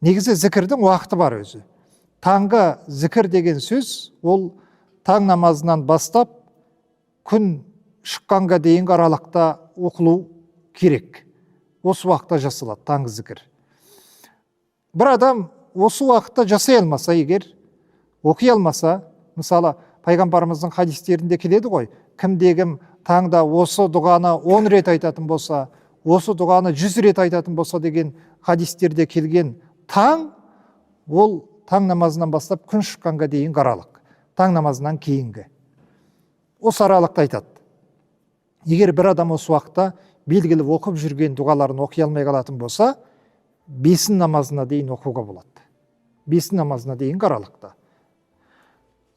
Негізі зікірдің уақыты бар өзі. Таңғы зікір деген сөз, ол таң намазынан бастап күн шыққанға дейінгі аралықта оқылу керек. Осы уақытта жасалады таңғы зікір. Бір адам осы уақытта жасай алмаса егер, оқи алмаса, мысалы пайғамбарымыздың хадистерінде келеді ғой, кімде-кім таңда осы дұғаны 10 рет айтатын болса, осы дұғаны 100 рет айтатын болса деген хадистерде келген таң, ол таң намазынан бастап күн шыққанға дейінгі аралық. Таң намазынан кейінгі. Осы аралықты айтады. Егер бір адам осы уақытта белгілі оқып жүрген дұғаларын оқи алмай қалатын болса, 5 намазына дейін оқуға болады. 5 намазына дейінгі аралықта.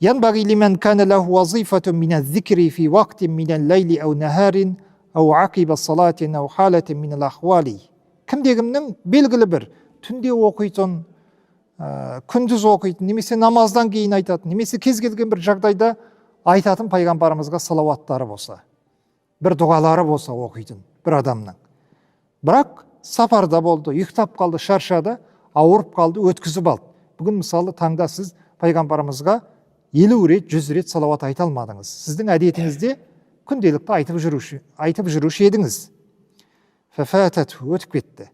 ينبغي لمن كان له وظيفة من الذكر في وقت من الليل أو نهار أو عقب الصلاة أو حالة من الأحوال. Кімде-кімнің белгілі бір түнде оқитын, күндіз оқитын, немесе намаздан кейін айтатын, немесе кез келген бір жағдайда айтатын пайғамбарымызға салауаттары болса, бір дұғалары болса оқитын бір адамның. Бірақ сапарда болды, ұйықтап қалды, шаршады, ауырып қалды, өткізіп алды. Бүгін мысалы таңда сіз пайғамбарымызға 50 рет, 100 рет салауат айта алмадыңыз. Сіздің әдетіңізде күнделікті айтып жүруші едіңіз. Өтіп кетті.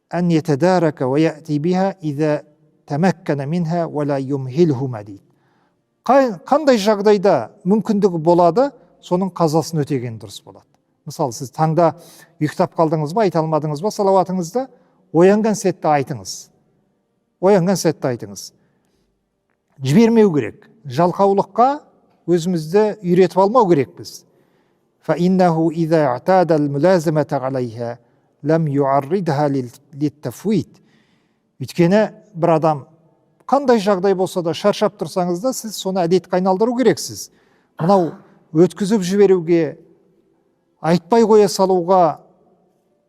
Ән етедарака ва яти биха иза тамаккана минха ва ла юмхилхума дейді. Қандай жағдайда мүмкіндігі болады, соның қазасын өтеген дұрыс болады. Мысалы, сіз таңда ұйықтап қалдыңыз ба, айта алмадыңыз ба, салауатыңызды оянған сәтте айтыңыз. Оянған сәтте айтыңыз. Жібермеу керек. Жалқаулыққа өзімізді үйретіп алмау керекпіз. فإنه إذا اعتاد الملازمة عليها لم يعرضها للتفويت. Өйткені бір адам қандай жағдай болса да шаршап тұрсаңыз да, сіз соны әдетке айналдыру керексіз. Мынау өткізіп жіберуге, айтпай қоя салуға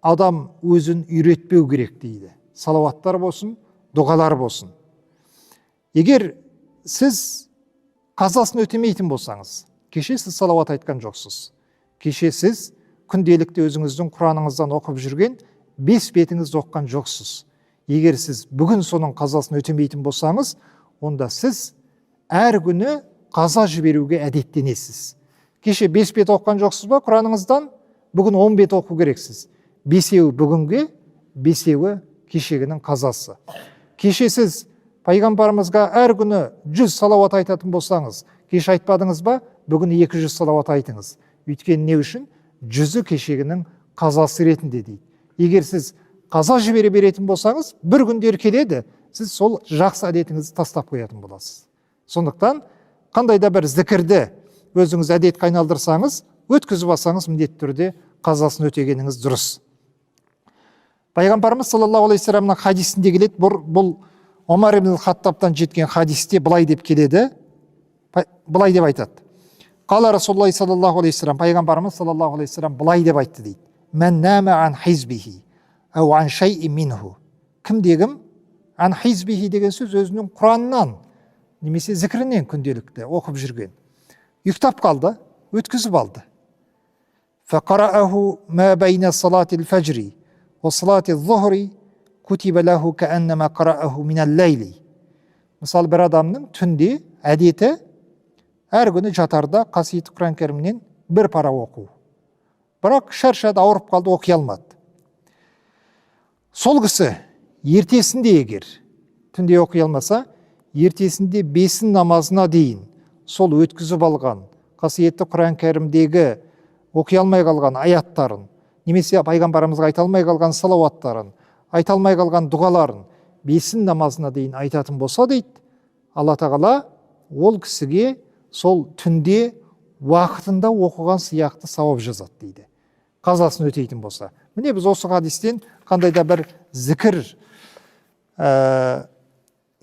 адам өзін үйретпеу керек дейді. Салауаттар болсын, дұғалар болсын. Егер сіз қазасын өтемейтін болсаңыз, кеше сіз салауат айтқан жоқсыз. Кеше сіз күнделікті өзіңіздің Құраныңыздан оқып жүрген 5 бетіңізді оққан жоқсыз. Егер сіз бүгін соның қазасын өтемейтін болсаңыз, онда сіз әр күні қаза жіберуге әдеттенесіз. Кеше 5 бет оққан жоқсыз ба Құраныңыздан, бүгін 10 бет оқу керексіз. 5-еуі бүгінге, 5-еуі кешегінің қазасы. Кеше сіз пайғамбарымызға әр күні 100 салауат айтатын болсаңыз, кеше айтпадыңыз ба, бүгін 200 салауат айтыңыз. Өйткені не үшін? 100-і кешегінің қазасы ретінде дейді. Егер сіз қаза жібере беретін болсаңыз, бір күндер келеді, сіз сол жақсы әдетіңізді тастап қоятын боласыз. Сондықтан, қандай да бір зікірді өзіңіз әдетке айналдырсаңыз, өткізіп алсаңыз, міндетті түрде қазасын өтегеніңіз дұрыс. Пайғамбарымыз саллаллаху алейхи саламның хадисінде келеді, бұл Омар ибн Хаттабтан жеткен хадисте былай деп келеді, былай деп айтады. Қала Расулуллахи саллаллаху алейхи салам, пайғамбарымыз саллаллаху алейхи салам былай деп айтты дейді. Мән нама ан хизбихи ау ан шайи минху. Кімде-кім ан хизбихи деген сөз өзінің Құранынан немесе зікірінен күнделікті оқып жүрген. Ұйықтап қалды, өткізіп алды. Фақараху ма байна салатил фаджри ва салатил зухри кутиба лаху кааннама қараху минал лайли. Мысалы, бір адамның түнде әдеті әр күні жатарда қасиетті Құран кәрімнен бір пара оқу. Бірақ шаршады, ауырып қалды, оқи алмады. Сол кісі ертесінде егер түнде оқи алмаса, ертесінде 5 намазына дейін сол өткізіп алған қасиетті Құран кәрімдегі оқи алмай қалған аяттарын, немесе пайғамбарымызға айта алмай қалған салауаттарын, айта алмай қалған дұғаларын 5 намазына дейін айтатын болса дейді, Алла тағала ол кісіге сол түнде уақытында оқыған сияқты сауап жазады дейді. Қазасын өтейтін болса. Міне біз осы хадистен қандай да бір зікір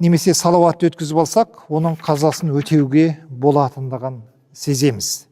немесе салауатты өткізіп алсақ, оның қазасын өтеуге болатындығын сеземіз.